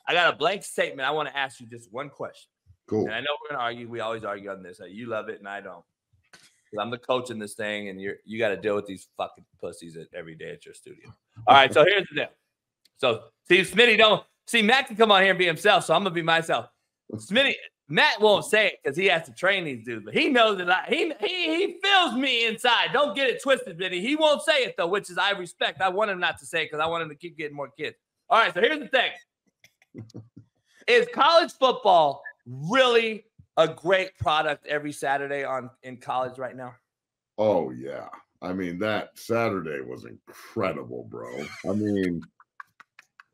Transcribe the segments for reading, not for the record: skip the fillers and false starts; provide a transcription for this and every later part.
I got a blank statement. I want to ask you just one question. Cool. And I know we're going to argue. We always argue on this. You love it and I don't. I'm the coach in this thing, and you got to deal with these fucking pussies every day at your studio. All right, so here's the deal. So, see, Smitty don't – see, Matt can come on here and be himself, so I'm going to be myself. Smitty – Matt won't say it because he has to train these dudes, but he knows that he feels me inside. Don't get it twisted, Vinny. He won't say it, though, which is I respect. I want him not to say it because I want him to keep getting more kids. All right, so here's the thing. Is college football really a great product every Saturday in college right now? Oh, yeah. I mean, that Saturday was incredible, bro. I mean –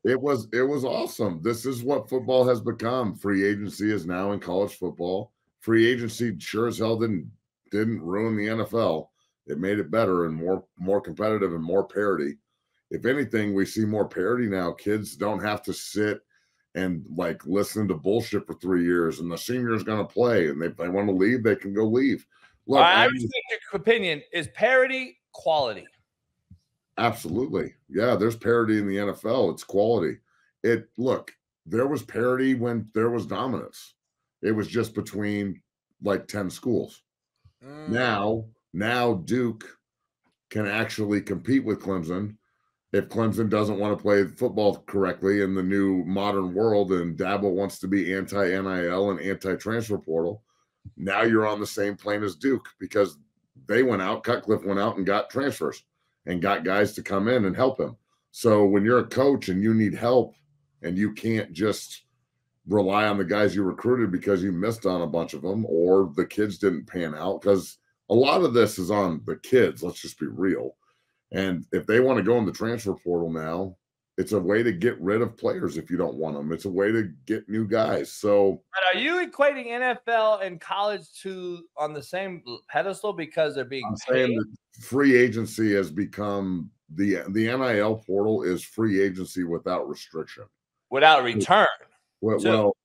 It was awesome. This is what football has become. Free agency is now in college football. Free agency sure as hell didn't ruin the NFL. It made it better and more competitive and more parity. If anything, we see more parity now. Kids don't have to sit and like listen to bullshit for 3 years, and the senior is going to play, and if they want to leave, they can go leave. Look, I respect your opinion. Is parity quality? Absolutely. Yeah, there's parity in the NFL. It's quality. Look, there was parity when there was dominance. It was just between like 10 schools. Now Duke can actually compete with Clemson. If Clemson doesn't want to play football correctly in the new modern world and Dabo wants to be anti-NIL and anti-transfer portal, now you're on the same plane as Duke because they went out, Cutcliffe went out and got transfers and got guys to come in and help him. So when you're a coach and you need help and you can't just rely on the guys you recruited because you missed on a bunch of them or the kids didn't pan out, because a lot of this is on the kids. Let's just be real. And if they want to go in the transfer portal now, it's a way to get rid of players if you don't want them. It's a way to get new guys. So but are you equating NFL and college on the same pedestal because they're being paid? Saying that free agency has become the NIL portal is free agency without restriction. Without return. Well,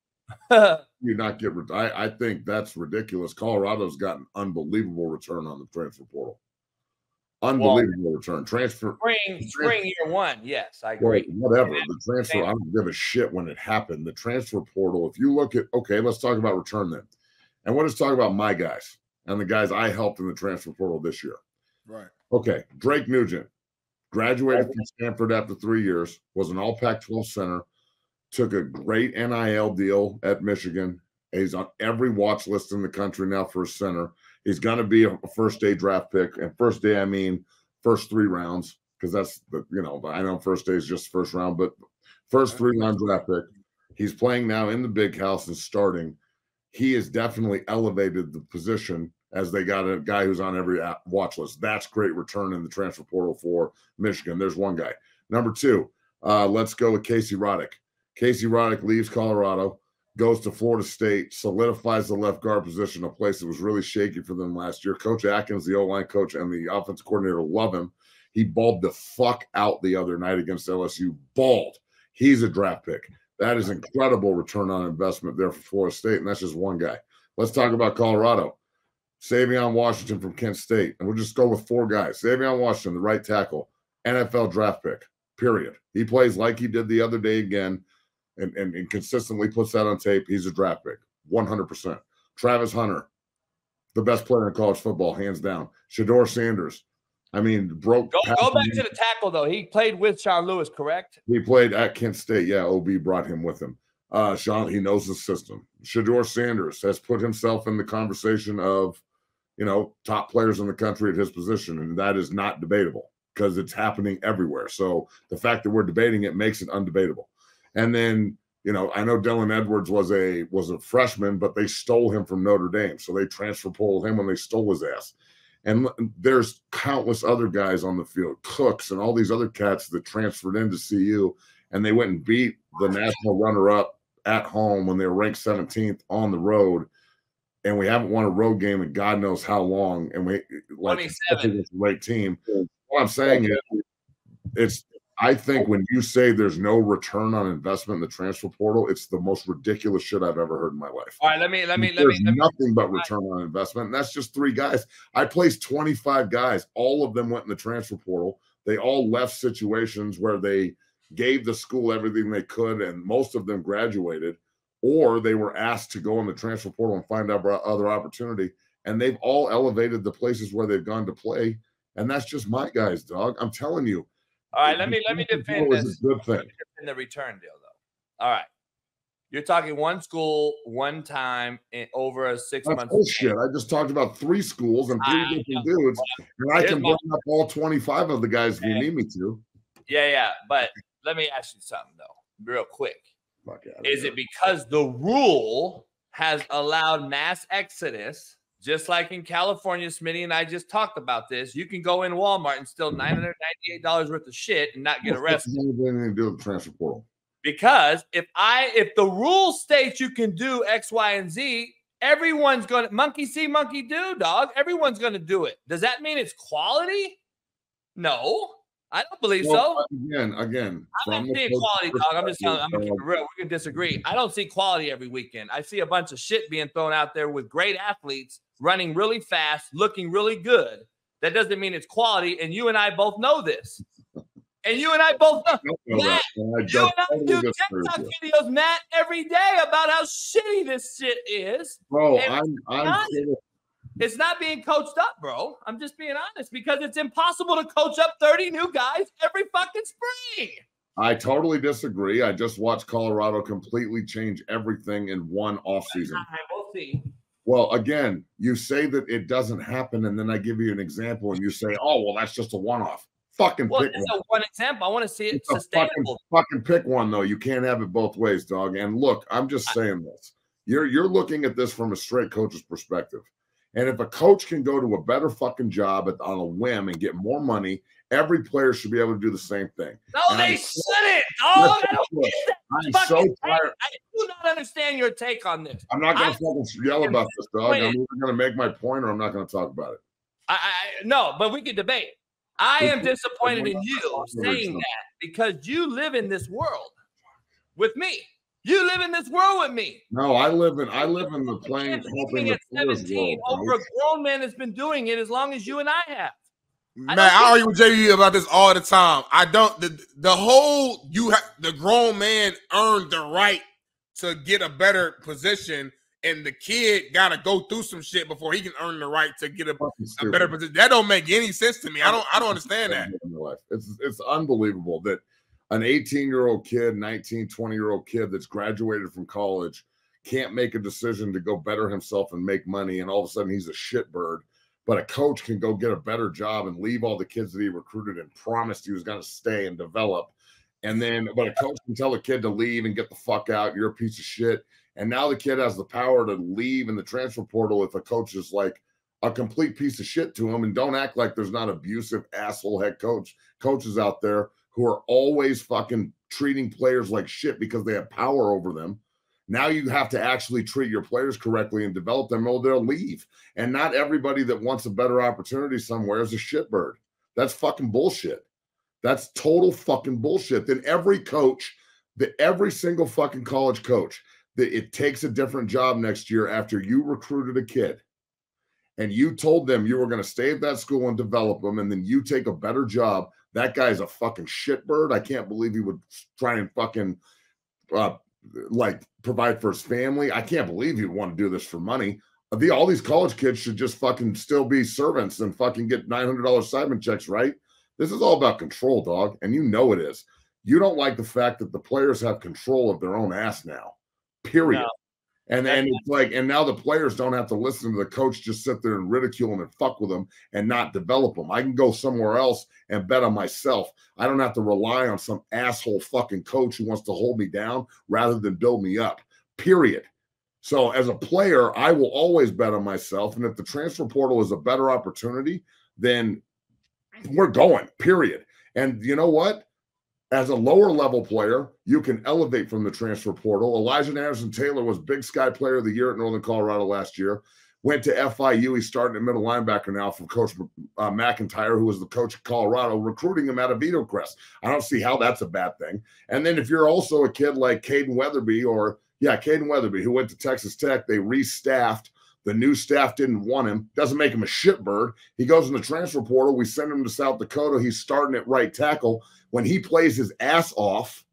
you not get I think that's ridiculous. Colorado's got an unbelievable return on the transfer portal. Unbelievable return. Spring year one. Yes, I agree. Whatever. The transfer, I don't give a shit when it happened. The transfer portal, if you look at, okay, let's talk about return then. And we'll just talk about my guys and the guys I helped in the transfer portal this year. Right. Okay. Drake Nugent graduated from Stanford after 3 years, was an all Pac-12 center, took a great NIL deal at Michigan. He's on every watch list in the country now for a center. He's going to be a first-day draft pick. And first day, I mean first 3 rounds, because that's I know first day is just first round, but first 3-round draft pick. He's playing now in the big house and starting. He has definitely elevated the position as they got a guy who's on every watch list. That's great return in the transfer portal for Michigan. There's one guy. Number 2, let's go with Casey Roddick. Casey Roddick leaves Colorado, goes to Florida State, solidifies the left guard position, a place that was really shaky for them last year. Coach Atkins, the O-line coach, and the offensive coordinator love him. He balled the fuck out the other night against LSU. Balled. He's a draft pick. That is incredible return on investment there for Florida State, and that's just one guy. Let's talk about Colorado. Savion Washington from Kent State, and we'll just go with 4 guys. Savion Washington, the right tackle, NFL draft pick, period. He plays like he did the other day again. And consistently puts that on tape. He's a draft pick, 100%. Travis Hunter, the best player in college football, hands down. Shador Sanders, I mean, broke. Go back to the tackle, though. He played with Sean Lewis, correct? He played at Kent State. Yeah, OB brought him with him. Sean, he knows the system. Shador Sanders has put himself in the conversation of, top players in the country at his position, and that is not debatable because it's happening everywhere. So the fact that we're debating it makes it undebatable. And then, I know Dylan Edwards was a freshman, but they stole him from Notre Dame. So they transfer pulled him when they stole his ass. And there's countless other guys on the field, Cooks and all these other cats that transferred into CU, and they went and beat the national runner-up at home when they were ranked 17th on the road. And we haven't won a road game in God knows how long. And we it's a great team. What I'm saying is I think when you say there's no return on investment in the transfer portal, it's the most ridiculous shit I've ever heard in my life. All right, let me. There's nothing but return on investment, and that's just 3 guys. I placed 25 guys. All of them went in the transfer portal. They all left situations where they gave the school everything they could, and most of them graduated, or they were asked to go in the transfer portal and find out other opportunity. And they've all elevated the places where they've gone to play. And that's just my guys, dog. I'm telling you. All right, let me defend this. Good thing. In the return deal, though. All right. You're talking one school, one time over a 6-month. Bullshit. I just talked about 3 schools and 3 different dudes, and I can bring up all 25 of the guys if you need me to. Yeah. But let me ask you something, though, real quick. Is it because the rule has allowed mass exodus, just like in California? Smitty and I just talked about this. You can go in Walmart and steal $998 worth of shit and not get arrested. Anything to do with the transfer portal. Because if the rule states you can do X, Y, and Z, everyone's going to monkey see, monkey do, dog. Everyone's going to do it. Does that mean it's quality? No, I don't believe so. Again, I'm not seeing quality, dog. I'm just telling you, I'm going to keep it real. We can disagree. I don't see quality every weekend. I see a bunch of shit being thrown out there with great athletes running really fast, looking really good. That doesn't mean it's quality. And you and I both know this. And you and I both know. Matt, you and I do TikTok videos, Matt, every day about how shitty this shit is. Bro, it's not being coached up, bro. I'm just being honest, because it's impossible to coach up 30 new guys every fucking spring. I totally disagree. I just watched Colorado completely change everything in one offseason. We'll see. Well, again, you say that it doesn't happen, and then I give you an example, and you say, oh, well, that's just a one-off. Fucking pick one example. I want to see it sustainable. Fucking pick one, though. You can't have it both ways, dog. And look, I'm just saying this. You're looking at this from a straight coach's perspective. And if a coach can go to a better fucking job on a whim and get more money, every player should be able to do the same thing. No, they shouldn't. Oh, I'm so tired. I do not understand your take on this. I'm not going to fucking yell about this, dog. I'm either going to make my point or I'm not going to talk about it. No, but we can debate. I am disappointed in you saying that, because you live in this world with me. You live in this world with me. No, I live in the playing. Helping at 17 over a grown man that's been doing it as long as you and I have. Man, I argue with JU about this all the time. I don't. The grown man earned the right to get a better position, and the kid got to go through some shit before he can earn the right to get a better position. That don't make any sense to me. I don't understand that. It's unbelievable that an 18-year-old kid, 19, 20-year-old kid that's graduated from college can't make a decision to go better himself and make money, and all of a sudden he's a shitbird. But a coach can go get a better job and leave all the kids that he recruited and promised he was going to stay and develop. But a coach can tell a kid to leave and get the fuck out. You're a piece of shit. And now the kid has the power to leave in the transfer portal if a coach is like a complete piece of shit to him. And don't act like there's not abusive asshole head coaches out there who are always fucking treating players like shit because they have power over them. Now you have to actually treat your players correctly and develop them, or they'll leave. And not everybody that wants a better opportunity somewhere is a shitbird. That's fucking bullshit. That's total fucking bullshit. Then every single fucking college coach, that it takes a different job next year after you recruited a kid and you told them you were going to stay at that school and develop them, and then you take a better job. That guy's a fucking shitbird. I can't believe he would try and fucking provide for his family. I can't believe he'd want to do this for money. All these college kids should just fucking still be servants and fucking get $900 stipend checks, right? This is all about control, dog, and you know it is. You don't like the fact that the players have control of their own ass now, period. No. And it's like, and now the players don't have to listen to the coach just sit there and ridicule them and fuck with them and not develop them. I can go somewhere else and bet on myself. I don't have to rely on some asshole fucking coach who wants to hold me down rather than build me up, period. So as a player, I will always bet on myself. And if the transfer portal is a better opportunity, then we're going, period. And you know what? As a lower level player, you can elevate from the transfer portal. Elijah Anderson-Taylor was Big Sky Player of the Year at Northern Colorado last year. Went to FIU. He's starting at middle linebacker now from Coach McIntyre, who was the coach of Colorado, recruiting him out of Vito Crest. I don't see how that's a bad thing. And then if you're also a kid like Caden Weatherby, who went to Texas Tech, they restaffed. The new staff didn't want him. Doesn't make him a shitbird. He goes in the transfer portal. We send him to South Dakota. He's starting at right tackle. when he plays his ass off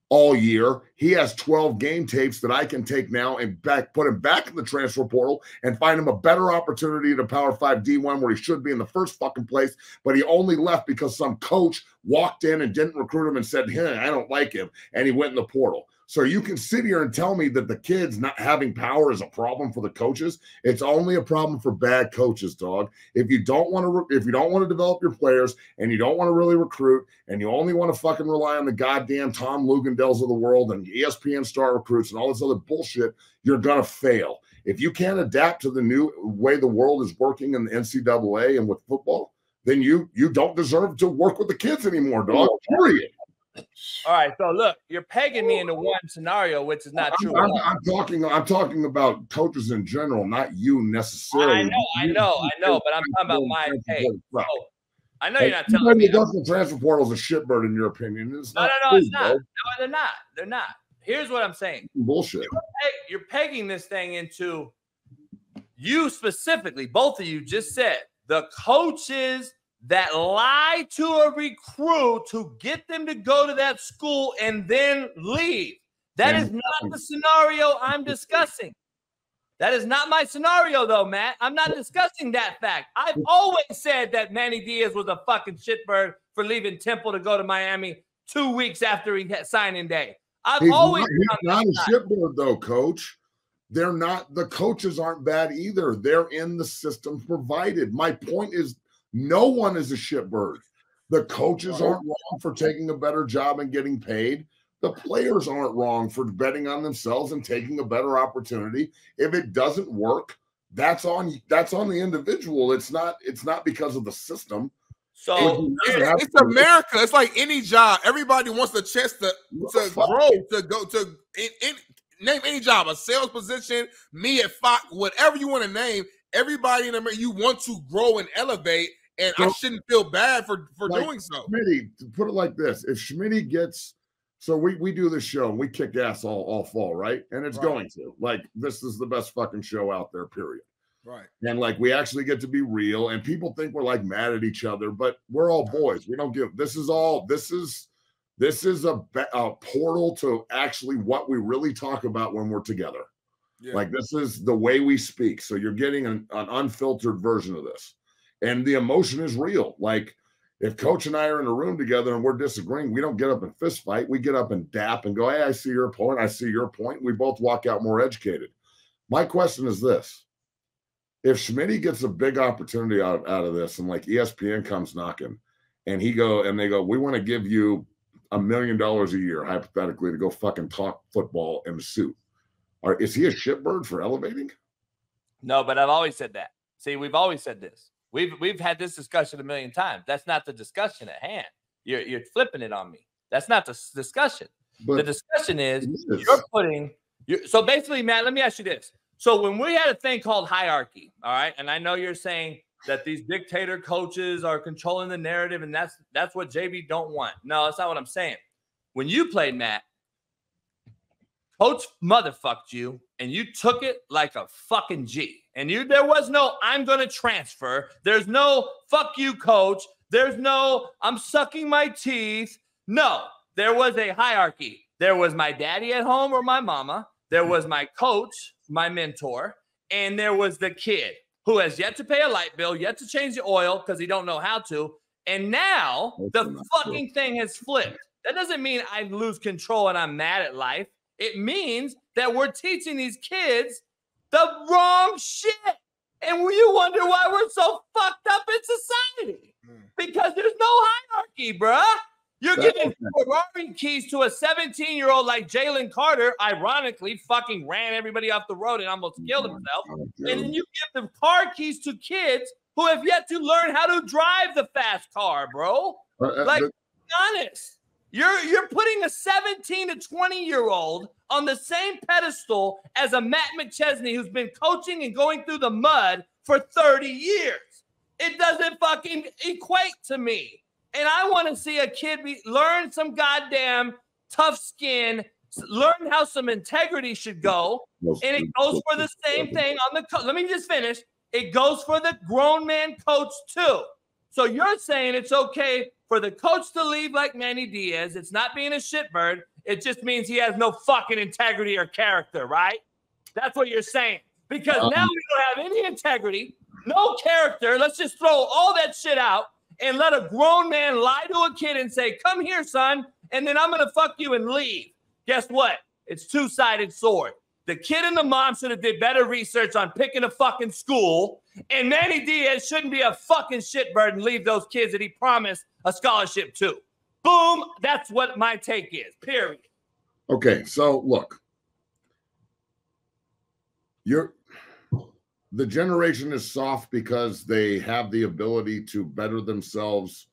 all year, he has 12 game tapes that I can take now and put him back in the transfer portal and find him a better opportunity to Power 5 D1 where he should be in the first fucking place. But he only left because some coach walked in and didn't recruit him and said, hey, I don't like him. And he went in the portal. So you can sit here and tell me that the kids not having power is a problem for the coaches. It's only a problem for bad coaches, dog. If you don't want to develop your players and you don't want to really recruit and you only want to fucking rely on the goddamn Tom Lugandells of the world and ESPN star recruits and all this other bullshit, you're gonna fail. If you can't adapt to the new way the world is working in the NCAA and with football, then you don't deserve to work with the kids anymore, dog. Period. All right, so look, you're pegging me into one scenario, which is not true. I'm talking about coaches in general, not you necessarily. I know, but I'm talking about my peg. So, I know you're not telling me. The transfer portal is a shitbird in your opinion. It's no, it's not. No, they're not. They're not. Here's what I'm saying. Bullshit. You're pegging this thing into you specifically. Both of you just said the coaches that lie to a recruit to get them to go to that school and then leave. That is not the scenario I'm discussing. That is not my scenario, though, Matt. I'm not discussing that fact. I've always said that Manny Diaz was a fucking shitbird for leaving Temple to go to Miami 2 weeks after he had signing day. He's not a shitbird, though, Coach. They're not. The coaches aren't bad either. They're in the system provided. My point is, no one is a shitbird. The coaches aren't wrong for taking a better job and getting paid. The players aren't wrong for betting on themselves and taking a better opportunity. If it doesn't work, that's on the individual. It's not because of the system. So it's America. It's like any job. Everybody wants the chance to grow, to go to name any job, a sales position, me at Fox, whatever you want to name. Everybody in America, you want to grow and elevate. And I shouldn't feel bad for doing so. Schmitty, to put it like this, if Schmitty gets, so we do this show and we kick ass all fall, right? And it's going to. Like, this is the best fucking show out there, period. Right. And like, we actually get to be real, and people think we're like mad at each other, but we're all boys. We don't give, this is a portal to actually what we really talk about when we're together. Yeah. Like, this is the way we speak. So you're getting an unfiltered version of this. And the emotion is real. Like, if Coach and I are in a room together and we're disagreeing, we don't get up and fist fight. We get up and dap and go, hey, I see your point. I see your point. We both walk out more educated. My question is this. If Schmitty gets a big opportunity out of this and like ESPN comes knocking and they go, we want to give you $1 million a year, hypothetically, to go fucking talk football in a suit. Is he a shitbird for elevating? No, but I've always said that. See, we've always said this. We've had this discussion a million times. That's not the discussion at hand. You're flipping it on me. That's not the discussion. But the discussion is so basically, Matt, let me ask you this. So when we had a thing called hierarchy, all right, and I know you're saying that these dictator coaches are controlling the narrative, and that's what JB don't want. No, that's not what I'm saying. When you played, Matt, Coach motherfucked you, and you took it like a fucking G. And there was no, I'm going to transfer. There's no, fuck you, coach. There's no, I'm sucking my teeth. No, there was a hierarchy. There was my daddy at home or my mama. There was my coach, my mentor. And there was the kid who has yet to pay a light bill, yet to change the oil because he don't know how to. And now the fucking thing has flipped. That doesn't mean I lose control and I'm mad at life. It means that we're teaching these kids the wrong shit. And you wonder why we're so fucked up in society. Because there's no hierarchy, bruh. You're giving Ferrari keys to a 17-year-old like Jalen Carter, ironically, fucking ran everybody off the road and almost killed himself. And then you give the car keys to kids who have yet to learn how to drive the fast car, bro. Like, be honest. You're putting a 17 to 20-year-old on the same pedestal as a Matt McChesney who's been coaching and going through the mud for 30 years. It doesn't fucking equate to me. And I want to see a kid learn some goddamn tough skin, learn how some integrity should go. And it goes for the same thing on the let me just finish. It goes for the grown man coach too. So you're saying it's okay for the coach to leave like Manny Diaz. It's not being a shitbird. It just means he has no fucking integrity or character, right? That's what you're saying. Because now we don't have any integrity, no character. Let's just throw all that shit out and let a grown man lie to a kid and say, come here, son, and then I'm going to fuck you and leave. Guess what? It's two-sided sword. The kid and the mom should have did better research on picking a fucking school, and Manny Diaz shouldn't be a fucking shitbird and leave those kids that he promised a scholarship to. Boom. That's what my take is, period. Okay, so look. The generation is soft because they have the ability to better themselves,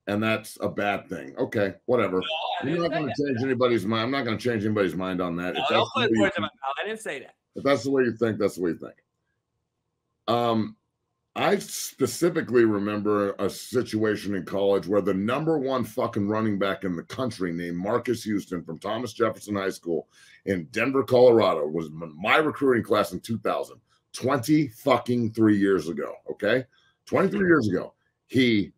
and that's a bad thing. Okay, whatever. No, you're not going to change anybody's mind. I'm not going to change anybody's mind on that. No, don't put words in my mouth. I didn't say that. If that's the way you think, that's the way you think. I specifically remember a situation in college where the #1 fucking running back in the country named Marcus Houston from Thomas Jefferson High School in Denver, Colorado was my recruiting class in 2000, 23 years ago, okay? 23 years ago. He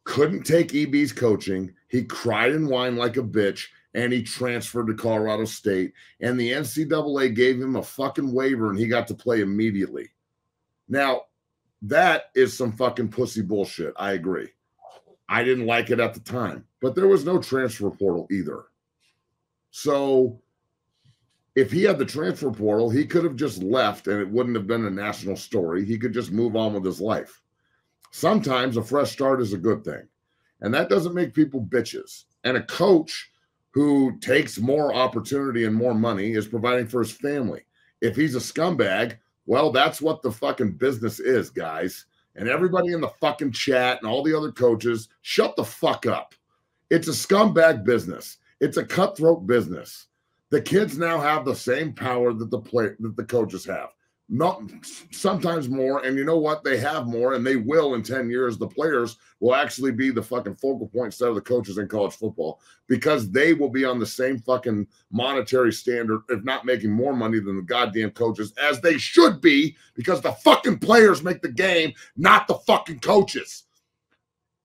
couldn't take EB's coaching. He cried and whined like a bitch, and he transferred to Colorado State, and the NCAA gave him a fucking waiver, and he got to play immediately. Now, that is some fucking pussy bullshit. I agree. I didn't like it at the time, but there was no transfer portal either. So if he had the transfer portal, he could have just left and it wouldn't have been a national story. He could just move on with his life. Sometimes a fresh start is a good thing, and that doesn't make people bitches. And a coach who takes more opportunity and more money is providing for his family. If he's a scumbag, well, that's what the fucking business is, guys. And everybody in the fucking chat and all the other coaches, shut the fuck up. It's a scumbag business. It's a cutthroat business. The kids now have the same power that the coaches have. Not sometimes more, and you know what? They have more, and they will in 10 years. The players will actually be the fucking focal point instead of the coaches in college football, because they will be on the same fucking monetary standard, if not making more money than the goddamn coaches, as they should be, because the fucking players make the game, not the fucking coaches.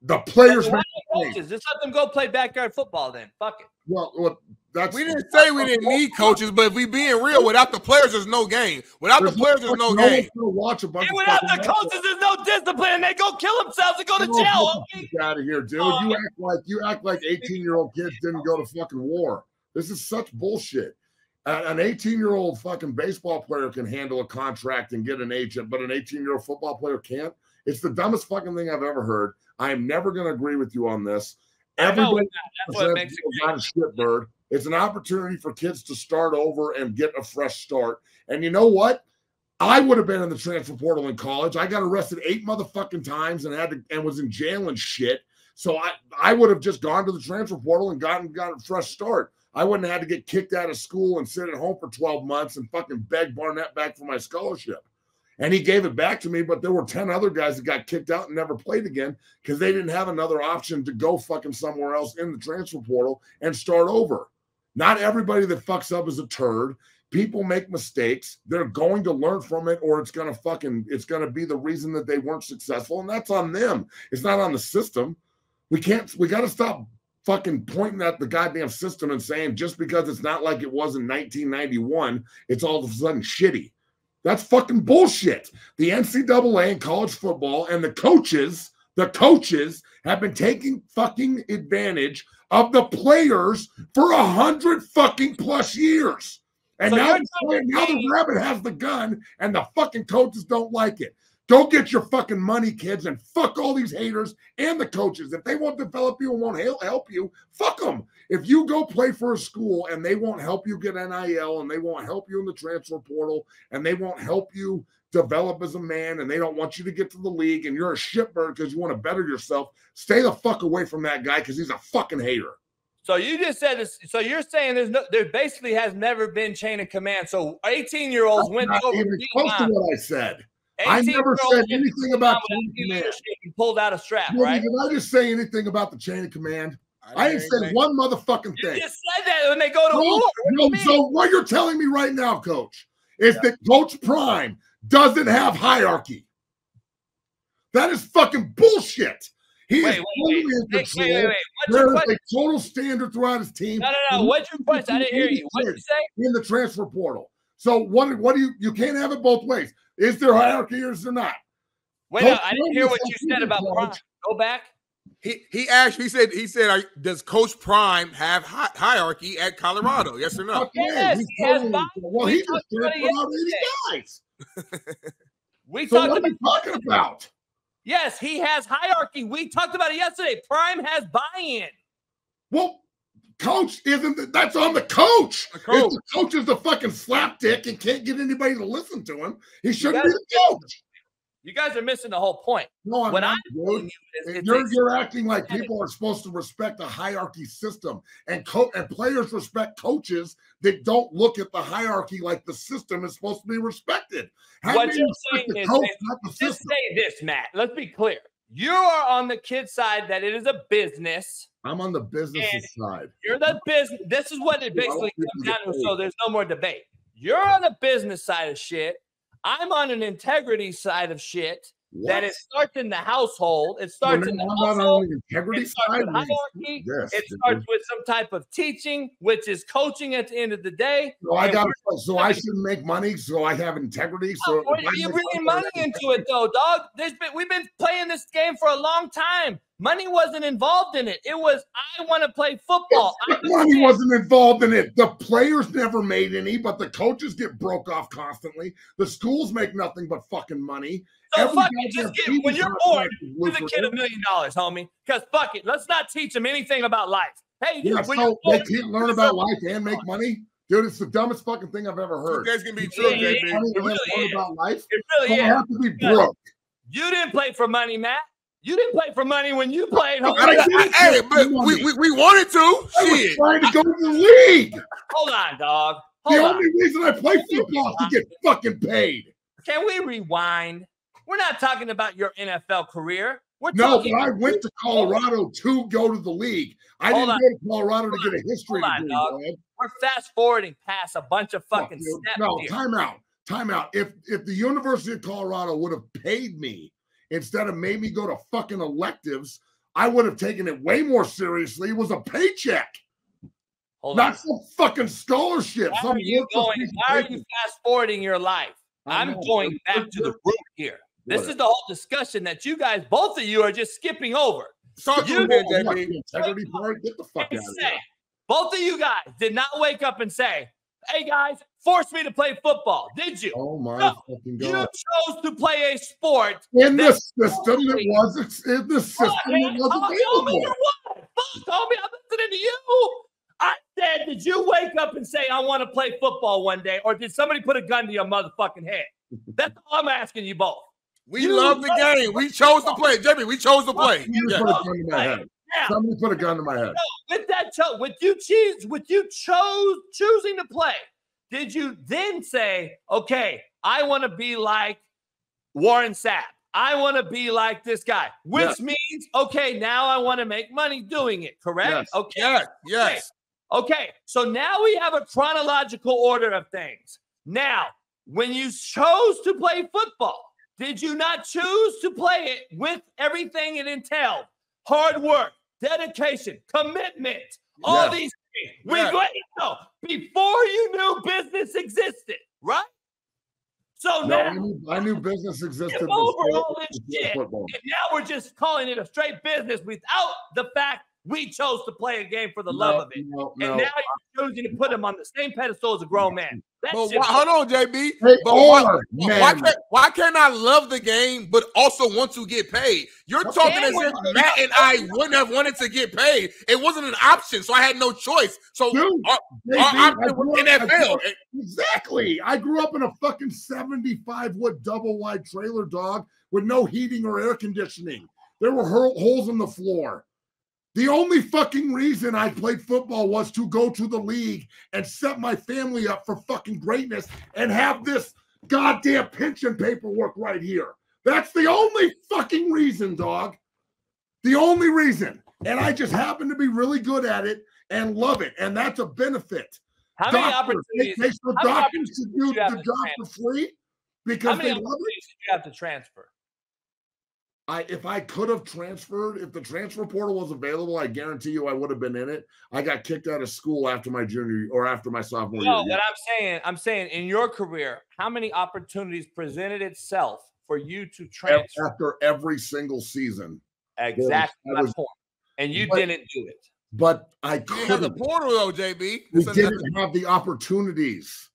The players make the game. Just let them go play backyard football then. Fuck it. Well, we didn't say we didn't need coaches, but if we being real, without the players, there's no game. Without the players, there's no game. Watch a bunch and without the coaches, there's no discipline, and they go kill themselves and go to jail. Get out of here, dude. You act like 18-year-old kids didn't go to fucking war. This is such bullshit. An 18-year-old fucking baseball player can handle a contract and get an agent, but an 18-year-old football player can't. It's the dumbest fucking thing I've ever heard. I am never going to agree with you on this. Everybody that's what makes it not a shitbird. It's an opportunity for kids to start over and get a fresh start. And you know what? I would have been in the transfer portal in college. I got arrested 8 motherfucking times and was in jail and shit. So I would have just gone to the transfer portal and got a fresh start. I wouldn't have had to get kicked out of school and sit at home for 12 months and fucking beg Barnett back for my scholarship. And he gave it back to me, but there were 10 other guys that got kicked out and never played again because they didn't have another option to go fucking somewhere else in the transfer portal and start over. Not everybody that fucks up is a turd. People make mistakes. They're going to learn from it, or it's going to be the reason that they weren't successful, and that's on them. It's not on the system. We got to stop fucking pointing at the goddamn system and saying just because it's not like it was in 1991, it's all of a sudden shitty. That's fucking bullshit. The NCAA and college football and the coaches have been taking fucking advantage of the players for 100 fucking plus years. And so now the rabbit has the gun and the fucking coaches don't like it. Go get your fucking money, kids, and fuck all these haters and the coaches. If they won't develop you and won't help you, fuck them. If you go play for a school and they won't help you get NIL and they won't help you in the transfer portal and they won't help you develop as a man and they don't want you to get to the league and you're a shitbird because you want to better yourself, stay the fuck away from that guy because he's a fucking hater. So you just said this. So you're saying there basically has never been chain of command. So 18-year-olds went over even close to what I said. I never said anything about chain of command. You pulled out a strap, well, right? Did I just say anything about the chain of command? I didn't say one motherfucking thing. You just said that when they go to war. So what you're telling me right now, Coach, is that Coach Prime doesn't have hierarchy. That is fucking bullshit. He is Wait. totally in control. What's There your is question? a total standard throughout his team. No. What's your question? I didn't hear you. What did you say? In the transfer portal. So what do you can't have it both ways. Is there hierarchy or is there not? Wait, no, I didn't hear what you said about Prime. Go back. He actually said, does Coach Prime have hierarchy at Colorado? Yes or no? Yes, he has well, he just transferred out 80 guys. We So talked what are you talking about? Yes, he has hierarchy. We talked about it yesterday. Prime has buy-in. Well, coach that's on the coach. If the coach is a fucking slapdick and can't get anybody to listen to him, he shouldn't be the coach. You guys are missing the whole point. No, I'm not. You're acting like people are supposed to respect a hierarchy system, and players respect coaches that don't look at the hierarchy like the system is supposed to be respected. What you're saying is, just say this, Matt. Let's be clear. You are on the kid side that it is a business. I'm on the business side. You're the business. This is what it basically comes down to. So there's no more debate. You're on the business side of shit. I'm on an integrity side of shit. What? That it starts in the household. It starts in the household. Integrity side. Hierarchy. Yes, it starts with some type of teaching, which is coaching at the end of the day. So I shouldn't make money, so I have integrity. So you're bringing money into it, though, dog. We've been playing this game for a long time. Money wasn't involved in it. It was, I want to play football. Money wasn't involved in it. The players never made any, but the coaches get broke off constantly. The schools make nothing but fucking money. So fuck it. Just get, when you're born, give a kid $1 million, homie. Because fuck it. Let's not teach them anything about life. Hey, yeah, so they can't learn about life and make money? Dude, it's the dumbest fucking thing I've ever heard. You guys can be true, baby. It really is. About life? It really is. Have to be broke. You didn't play for money, Matt. You didn't play for money when you played. Hey, but we wanted to. I was trying to go to the league. Hold on, dog. The only reason I play football is to get fucking paid. Can we rewind? We're not talking about your NFL career. But I went to Colorado to go to the league. I didn't go to Colorado to get a history degree. Dog. We're fast forwarding past a bunch of fucking steps. No, here. Time out. If the University of Colorado would have paid me instead of made me go to fucking electives, I would have taken it way more seriously. It was a paycheck. Not some fucking scholarship. Why are you fast forwarding your life? I'm going back to the root here. This is the whole discussion that you guys, both of you, are just skipping over. Talk to me, JB. Integrity part. Get the fuck out of here. Both of you guys did not wake up and say, "Hey guys, force me to play football." Did you? Oh my fucking God! You chose to play a sport in the system that wasn't in the system that wasn't available. Fuck, homie, I'm listening to you. I said, did you wake up and say, "I want to play football one day," or did somebody put a gun to your motherfucking head? That's all I'm asking you both. We love the game. We chose to play. Jimmy, we chose to play. Somebody put a gun to my head. With that, choosing to play, did you then say, "Okay, I want to be like Warren Sapp. I want to be like this guy," which means, okay, now I want to make money doing it. Correct? Yes. Okay. Yes. Okay. So now we have a chronological order of things. Now, when you chose to play football, did you not choose to play it with everything it entailed? Hard work, dedication, commitment, all these things. Before you knew business existed, right? So now I knew business existed. Over all this shit, and now we're just calling it a straight business without the fact we chose to play a game for the love of it. And now you're choosing to put him on the same pedestal as a grown man. Hold on, JB. Why can't I love the game but also want to get paid? You're talking as if Matt and I wouldn't have wanted to get paid. It wasn't an option, so I had no choice. So our option was NFL. Exactly. I grew up in a fucking 75-wood double-wide trailer, dog, with no heating or air conditioning. There were holes in the floor. The only fucking reason I played football was to go to the league and set my family up for fucking greatness and have this goddamn pension paperwork right here. That's the only fucking reason, dog. The only reason. And I just happen to be really good at it and love it. And that's a benefit. How many opportunities? Doctors should do the job for free because they love it. You have to transfer. If I could have transferred, if the transfer portal was available, I guarantee you I would have been in it. I got kicked out of school after my junior or after my sophomore year. No, what I'm saying in your career, how many opportunities presented itself for you to transfer? After every single season. Exactly my point. And you didn't do it. But I couldn't. You have the portal though, JB. We didn't have the opportunities.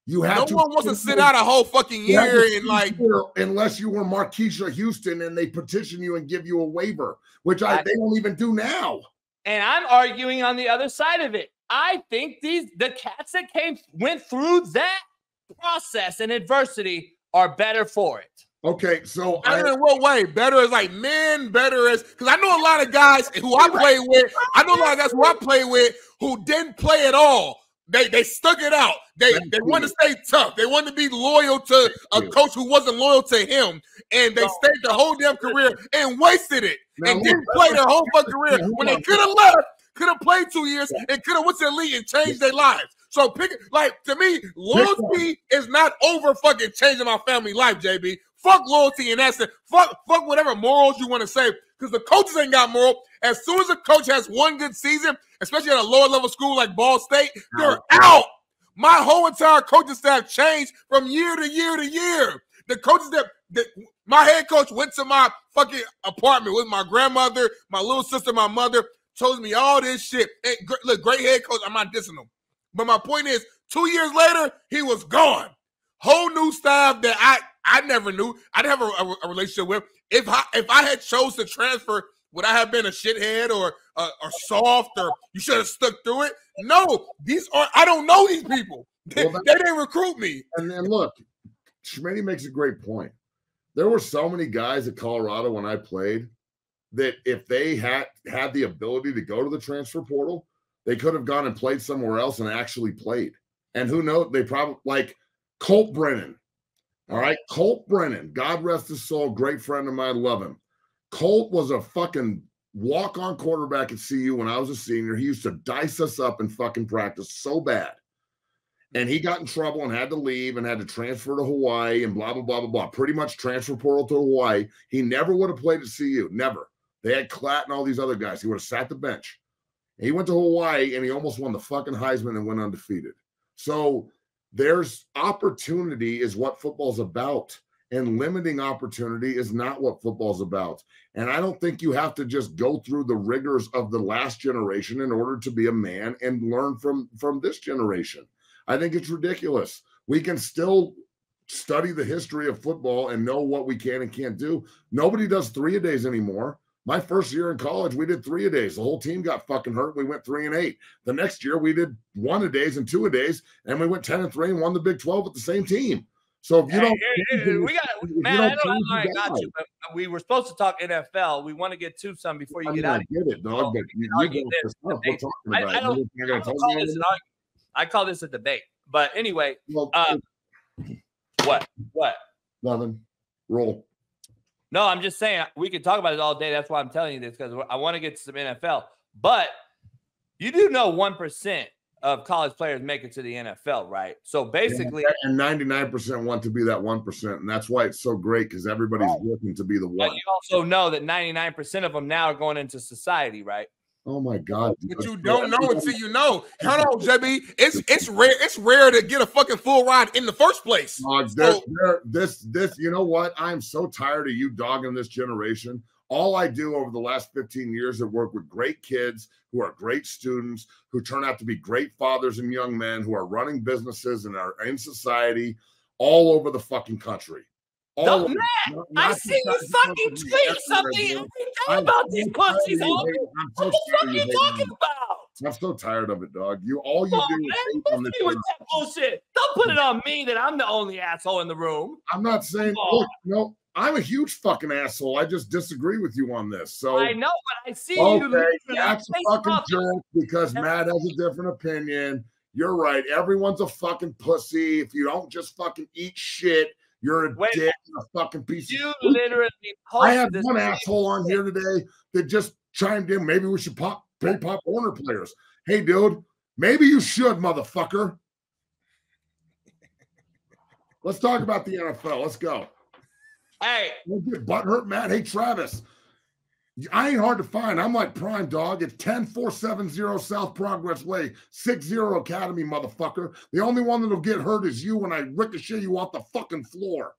You had no one wants to sit out a whole fucking year and like, unless you were Marquisha Houston and they petition you and give you a waiver, which they don't even do now. And I'm arguing on the other side of it. I think the cats that went through that process and adversity are better for it. Okay, so better in what way? Better as like men, better as because I know a lot of guys who I play with. I know a lot of guys who I play with who didn't play at all. They stuck it out. They wanted to stay tough. They wanted to be loyal to a coach who wasn't loyal to him, and they stayed their whole damn career and wasted it and didn't play their whole fucking career when they could have left, could have played 2 years, and could have went to the league and changed their lives. So to me, loyalty is not over fucking changing my family life, JB. Fuck loyalty and that's it. Fuck whatever morals you want to say, because the coaches ain't got moral. As soon as a coach has one good season, especially at a lower level school like Ball State, they're out. My whole entire coaching staff changed from year to year to year. The coaches that my head coach went to my fucking apartment with my grandmother, my little sister, my mother, told me all this shit. And look, great head coach, I'm not dissing him. But my point is, 2 years later, he was gone. Whole new staff that I never knew. I didn't have a relationship with. If I had chose to transfer, would I have been a shithead or soft or you should have stuck through it? No, I don't know these people. They didn't recruit me. And look, Smitty makes a great point. There were so many guys at Colorado when I played that if they had the ability to go to the transfer portal, they could have gone and played somewhere else and actually played. And who knows, they probably like Colt Brennan. All right, Colt Brennan, God rest his soul, great friend of mine, love him. Colt was a fucking walk-on quarterback at CU when I was a senior. He used to dice us up in fucking practice so bad. And he got in trouble and had to leave and had to transfer to Hawaii and blah, blah, blah, blah, blah. Pretty much transfer portal to Hawaii. He never would have played at CU, never. They had Klatt and all these other guys. He would have sat the bench. And he went to Hawaii and he almost won the fucking Heisman and went undefeated. So there's opportunity is what football's about. And limiting opportunity is not what football's about. And I don't think you have to just go through the rigors of the last generation in order to be a man and learn from this generation. I think it's ridiculous. We can still study the history of football and know what we can and can't do. Nobody does 3-a-days anymore. My first year in college, we did 3-a-days. The whole team got fucking hurt. We went 3-8. The next year, we did 1-a-days and 2-a-days, and we went 10-3 and won the Big 12 with the same team. So if you I got you, but we were supposed to talk NFL. We want to get to some before you get out of here. I get it, dog. But I call this a debate. But anyway, what? Nothing. Roll. No, I'm just saying we could talk about it all day. That's why I'm telling you this, because I want to get to some NFL. But you do know 1% of college players make it to the NFL, right? So basically, and 99% want to be that 1%, and that's why it's so great because everybody's looking to be the one. But you also know that 99% of them now are going into society, right? Oh my God! But you don't know until you know. Hold on, JB. It's rare. It's rare to get a fucking full ride in the first place. This. You know what? I'm so tired of you dogging this generation. All I do over the last 15 years is work with great kids who are great students, who turn out to be great fathers and young men who are running businesses and are in society all over the fucking country. I see you fucking tweet something every day about these pussies. What the fuck are you talking about? I'm so tired of it, dog. All you do is hate on this with that bullshit. Don't put it on me that I'm the only asshole in the room. I'm not saying, look, no, I'm a huge fucking asshole. I just disagree with you on this. So I know, but I see you. That's a fucking joke because Matt has a different opinion. You're right. Everyone's a fucking pussy. If you don't just fucking eat shit, you're a dick and a fucking piece of shit. You literally I have one asshole on here today that just chimed in. Maybe we should pay Pop Warner players. Hey, dude, maybe you should, motherfucker. Let's talk about the NFL. Let's go. Hey, don't get butthurt, Matt. Hey, Travis. I ain't hard to find. I'm like Prime, dog. It's 10470 South Progress Way, 60 Academy, motherfucker. The only one that'll get hurt is you when I ricochet you off the fucking floor.